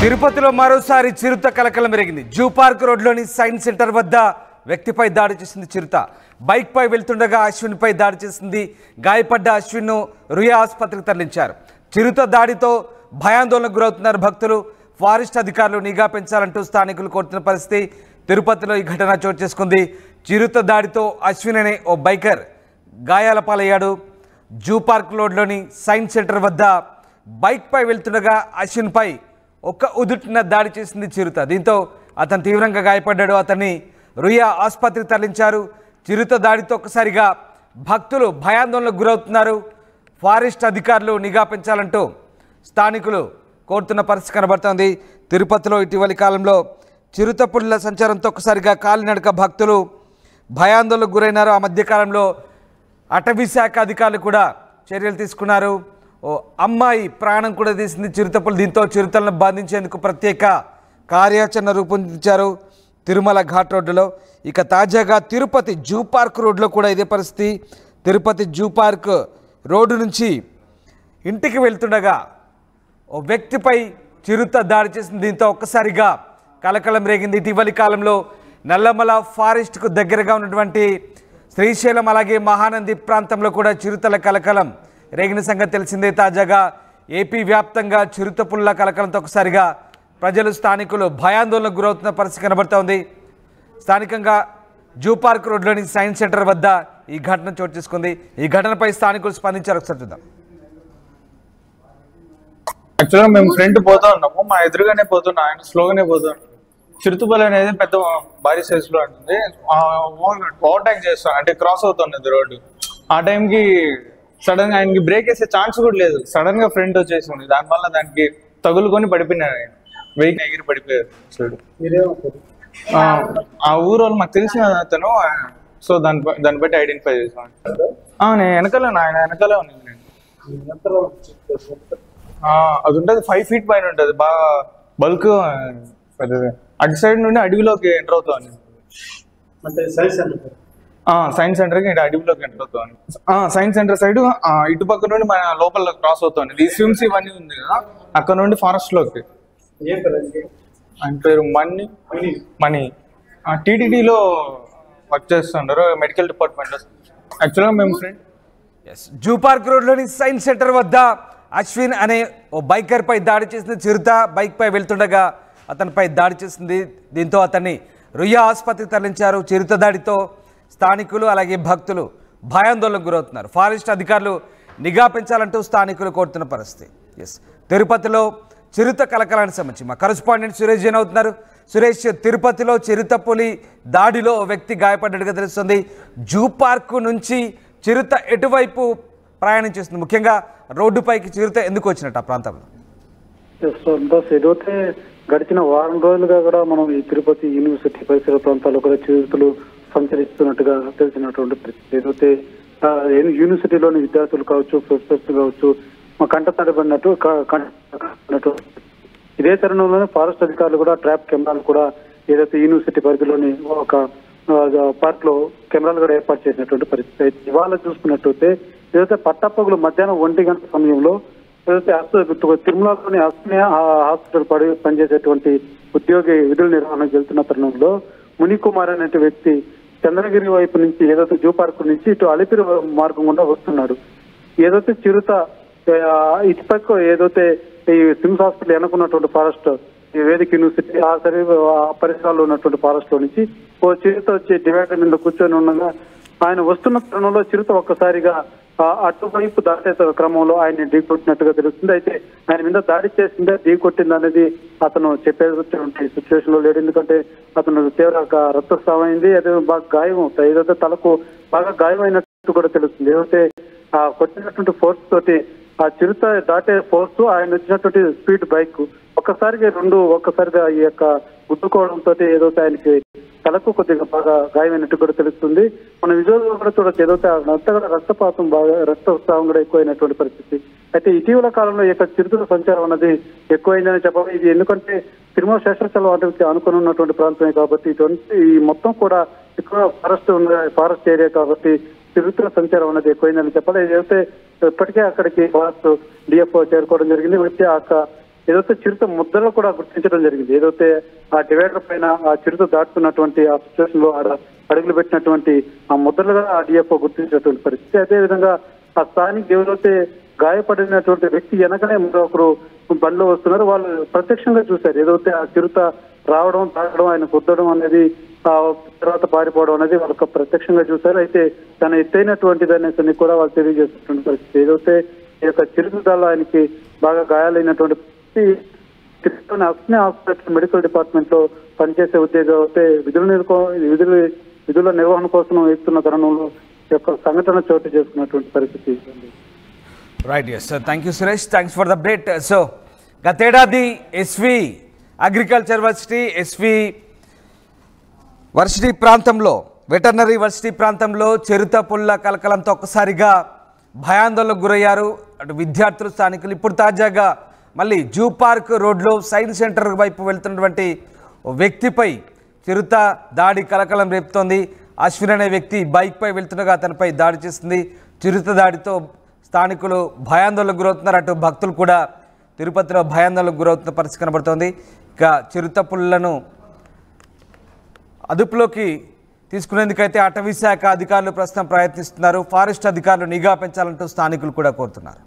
తిరుపతిలో మరోసారి చిరుత కలకలం పెరిగింది. జూ పార్క్ రోడ్లోని సైన్స్ సెంటర్ వద్ద వ్యక్తిపై దాడి చేసింది చిరుత. బైక్పై వెళ్తుండగా అశ్విన్పై దాడి చేసింది. గాయపడ్డ అశ్విన్ను రుయా ఆసుపత్రికి తరలించారు. చిరుత దాడితో భయాందోళనకు గురవుతున్నారు భక్తులు. ఫారెస్ట్ అధికారులు నిఘా పెంచాలంటూ స్థానికులు కోరుతున్న పరిస్థితి. తిరుపతిలో ఈ ఘటన చోటు చేసుకుంది. చిరుత దాడితో అశ్విన్ అనే ఓ బైకర్ గాయాల పాలయ్యాడు. జూ పార్క్ రోడ్లోని సైన్స్ సెంటర్ వద్ద బైక్పై వెళ్తుండగా అశ్విన్పై ఒక్క ఉదుటిన దాడి చేసింది చిరుత. దీంతో అతను తీవ్రంగా గాయపడ్డాడు. అతన్ని రుయా ఆసుపత్రికి తరలించారు. చిరుత దాడితో ఒక్కసారిగా భక్తులు భయాందోళనకు గురవుతున్నారు. ఫారెస్ట్ అధికారులు నిఘా పెంచాలంటూ స్థానికులు కోరుతున్న పరిస్థితి కనబడుతోంది. తిరుపతిలో ఇటీవలి కాలంలో చిరుత పులుల సంచారంతో ఒక్కసారిగా కాలినడక భక్తులు భయాందోళనకు గురైనారు. ఆ మధ్యకాలంలో అటవీ శాఖ అధికారులు కూడా చర్యలు తీసుకున్నారు. ఓ అమ్మాయి ప్రాణం కూడా తీసింది చిరుతపులు. దీంతో చిరుతలను బంధించేందుకు ప్రత్యేక కార్యాచరణ రూపొందించారు తిరుమల ఘాట్ రోడ్డులో. ఇక తాజాగా తిరుపతి జూ పార్క్ రోడ్లో కూడా ఇదే పరిస్థితి. తిరుపతి జూ పార్క్ రోడ్డు నుంచి ఇంటికి వెళ్తుండగా ఓ వ్యక్తిపై చిరుత దాడి చేసింది. దీంతో ఒక్కసారిగా కలకలం రేగింది. ఇటీవలి కాలంలో నల్లమల ఫారెస్ట్కు దగ్గరగా ఉన్నటువంటి శ్రీశైలం అలాగే మహానంది ప్రాంతంలో కూడా చిరుతల కలకలం రేగిన సంగతి తెలిసిందే. తాజాగా ఏపీ వ్యాప్తంగా చిరుత పుల్ల కలకలంతో ఒకసారిగా ప్రజలు స్థానికులు భయాందోళనకు గురవుతున్న పరిస్థితి కనబడుతోంది. స్థానికంగా జూ పార్క్ రోడ్లోని సైన్స్ సెంటర్ వద్ద ఈ ఘటన చోటు చేసుకుంది. ఈ ఘటనపై స్థానికులు స్పందించారు. ఒకసారి చూద్దాం. యాక్చువల్గా మేము ఫ్రంట్ పోతా ఉన్నాము, మా ఎదురుగానే పోతున్నా, ఆయన స్లోగానే పోతున్నాం. చిరుతపులి అనేది పెద్ద భారీ సైజ్ లో ఉంటుంది. ఓవర్టేక్ చేస్తాం అంటే క్రాస్ అవుతున్నది రోడ్డు. ఆ టైంకి సడన్ గా ఆయనకి బ్రేక్ వేసే ఛాన్స్ కూడా లేదు. సడన్ గా ఫ్రంట్ వచ్చేసింది. దానివల్ల దానికి తగులుకొని పడిపోయినాడు. ఆయన వెహికల్ ఎగిరి పడిపోయారు. చూడు ఆ ఊరు వాళ్ళు మాకు తెలిసిన అతను. సో దాన్ని బట్టి ఐడెంటిఫై చేసాను. నేను వెనకాల ఆయన వెనకాలే ఉంది. నేను అది ఉంటుంది 5 feet పైన ఉంటుంది. బాగా బల్క్ పెద్దది. అటు సైడ్ నుండి అడవిలోకి ఎంటర్ అవుతాను. సైన్స్ సెంటర్ కి అడవిలోకి ఎంటర్ అవుతాను. సైన్స్ సెంటర్ సైడ్ ఇటు పక్క నుండి మన లోపల క్రాస్ అవుతాను. ఈ స్విమ్స్ ఇవన్నీ ఉంది కదా, అక్కడ నుండి ఫారెస్ట్ లోకి. ఆయన పేరు మణి. టీటీడీలో వర్క్ చేస్తున్నారు, మెడికల్ డిపార్ట్మెంట్. యాక్చువల్గా మేము ఫ్రెండ్ జూ పార్క్ రోడ్లోని సైన్స్ సెంటర్ వద్ద అశ్విన్ అనే ఓ బైకర్ పై దాడి చేసిన చిరుత బైక్ పై వెళ్తుండగా అతనిపై దాడి చేసింది. దీంతో అతన్ని రుయా ఆసుపత్రికి తరలించారు. చిరుత దాడితో స్థానికులు అలాగే భక్తులు భయాందోళనకు గురవుతున్నారు. ఫారెస్ట్ అధికారులు నిఘా పెంచాలంటూ స్థానికులు కోరుతున్న పరిస్థితి. తిరుపతిలో చిరుత కలకలానికి సంబంధించి మా కరెస్పాండెంట్ సురేష్ జైన్ అవుతున్నారు. సురేష్, తిరుపతిలో చిరుత పులి దాడిలో ఓ వ్యక్తి గాయపడ్డట్టుగా తెలుస్తుంది. జూ పార్క్ నుంచి చిరుత ఎటువైపు ప్రయాణం చేస్తుంది? ముఖ్యంగా రోడ్డుపైకి చిరుత ఎందుకు వచ్చినట్టు ఆ ప్రాంతంలో? ఏదైతే గడిచిన వారం రోజులుగా కూడా మనం ఈ తిరుపతి యూనివర్సిటీ పరిసర ప్రాంతాల్లో కూడా చిరుతలు సంచరిస్తున్నట్టుగా తెలిసినటువంటి పరిస్థితి. ఏదైతే యూనివర్సిటీలోని విద్యార్థులు కావచ్చు, ప్రొఫెసర్స్ కావచ్చు, మా కంటతడబడినట్టు ఇదే తరుణంలోనే ఫారెస్ట్ అధికారులు కూడా ట్రాప్ కెమెరాలు కూడా ఏదైతే యూనివర్సిటీ పరిధిలోని ఒక పార్క్ లో కెమెరాలు కూడా ఏర్పాటు చేసినటువంటి పరిస్థితి. ఇవాళ చూసుకున్నట్టయితే ఏదైతే పట్టపగులు మధ్యాహ్నం 1 గంట సమయంలో ఏదైతే తిరుమలలోని ఆస్మియా హాస్పిటల్ పనిచేసేటువంటి ఉద్యోగి విధుల నిర్వహణకు వెళ్తున్న తరుణంలో మునికుమార్ అనే వ్యక్తి చంద్రగిరి వైపు నుంచి ఏదైతే జూ పార్క్ నుంచి ఇటు అలిపిరి మార్గం గుండా వస్తున్నాడు. ఏదైతే చిరుత ఇటుపక్క ఏదైతే ఈ సిమ్స్ హాస్పిటల్ ఎన్నుకున్నటువంటి ఫారెస్ట్ ఈ వేదిక యూనివర్సిటీ ఆ పరిసరాల్లో ఉన్నటువంటి ఫారెస్ట్ లో నుంచి ఓ చిరుత వచ్చి డివైడర్ మీద కూర్చొని ఉండగా ఆయన వస్తున్న తరుణంలో చిరుత ఒక్కసారిగా అటువైపు దాటే క్రమంలో ఆయన ఢీ కొట్టినట్టుగా తెలుస్తుంది. అయితే ఆయన మీద దాడి చేసిందే ఢీ కొట్టింది అనేది అతను చెప్పేటువంటి సిచ్యువేషన్ లో లేడు. ఎందుకంటే అతను తీవ్ర రక్తస్రావం అయింది. అదే బాగా గాయం, ఏదైతే తలకు బాగా గాయమైనట్టు కూడా తెలుస్తుంది. ఏదైతే కొట్టినటువంటి ఫోర్స్ తోటి ఆ చిరుత దాటే ఫోర్స్ ఆయన వచ్చినటువంటి స్పీడ్ బైక్ ఒక్కసారిగా ఈ యొక్క గుద్దుకోవడంతో ఏదైతే ఆయనకి తలకు కొద్దిగా బాగా గాయమైనట్టు కూడా తెలుస్తుంది. మన విజువల్ కూడా చూడొచ్చు. ఏదైతే అంతా కూడా రక్తపాతం బాగా రక్తస్రావం కూడా ఎక్కువైనటువంటి పరిస్థితి. అయితే ఇటీవల కాలంలో ఈ యొక్క చిరుతల సంచారం అన్నది ఎక్కువైందని చెప్పాలి. ఇది ఎందుకంటే తిరుమల శేషాచలం అటవీకి అనుకుని ఉన్నటువంటి ప్రాంతమే కాబట్టి ఈ మొత్తం కూడా ఎక్కువ ఫారెస్ట్ ఏరియా కాబట్టి చిరుతల సంచారం అనేది ఎక్కువైందని చెప్పాలి. ఏదైతే ఇప్పటికే అక్కడికి ఫారెస్ట్ డిఎఫ్ఓ చేరుకోవడం జరిగింది. వచ్చి ఏదైతే చిరుత ముద్దలో కూడా గుర్తించడం జరిగింది. ఏదైతే ఆ డివైడర్ పైన ఆ చిరుత దాటుతున్నటువంటి ఆ సిచ్యువేషన్ లో అడుగులు పెట్టినటువంటి ఆ ముద్దలుగా ఆ డిఎఫ్ఓ గుర్తించినటువంటి పరిస్థితి. అదేవిధంగా ఆ స్థానిక ఎవరైతే గాయపడినటువంటి వ్యక్తి వెనకనే మరొకరు బండిలో వస్తున్నారు, వాళ్ళు ప్రత్యక్షంగా చూశారు. ఏదైతే ఆ చిరుత రావడం, తాగడం, ఆయన కుద్దడం అనేది, ఆ తర్వాత పారిపోవడం అనేది వాళ్ళకి ప్రత్యక్షంగా చూశారు. అయితే తన ఎత్తైనటువంటి దాన్ని కూడా వాళ్ళు తెలియజేస్తున్నటువంటి పరిస్థితి. ఏదైతే ఈ యొక్క చిరుత దానిలో ఆయనకి బాగా గాయాలైనటువంటి అస్నే హాస్పిటల్ మెడికల్ డిపార్ట్మెంట్ లో పనిచేసే ఉద్యోగం అయితే విధుల నిర్వహణ కోసం వేస్తున్న తరుణంలో ఈ యొక్క సంఘటన చోటు చేసుకున్నటువంటి పరిస్థితి. Right, yes sir, thank you Suresh, thanks for the update. So గతేడాది ఎస్వి అగ్రికల్చర్ వర్సిటీ ప్రాంతంలో, వెటర్నరీ వర్సిటీ ప్రాంతంలో చిరుత పుల్ల కలకలంతో ఒక్కసారిగా భయాందోళనకు గురయ్యారు అటు విద్యార్థులు, స్థానికులు. ఇప్పుడు తాజాగా మళ్ళీ జూ పార్క్ రోడ్లో సైన్స్ సెంటర్ వైపు వెళ్తున్నటువంటి వ్యక్తిపై చిరుత దాడి కలకలం రేపుతోంది. అశ్విన్ అనే వ్యక్తి బైక్పై వెళ్తుండగా అతనిపై దాడి చేస్తుంది. చిరుత దాడితో స్థానికులు భయాందోళనకు గురవుతున్నారు. అటు భక్తులు కూడా తిరుపతిలో భయాందోళనకు గురవుతున్న పరిస్థితి కనబడుతోంది. ఇక చిరుత పుల్లను అదుపులోకి తీసుకునేందుకైతే అటవీ శాఖ అధికారులు ప్రస్తుతం ప్రయత్నిస్తున్నారు. ఫారెస్ట్ అధికారులు నిఘా పెంచాలంటూ స్థానికులు కూడా కోరుతున్నారు.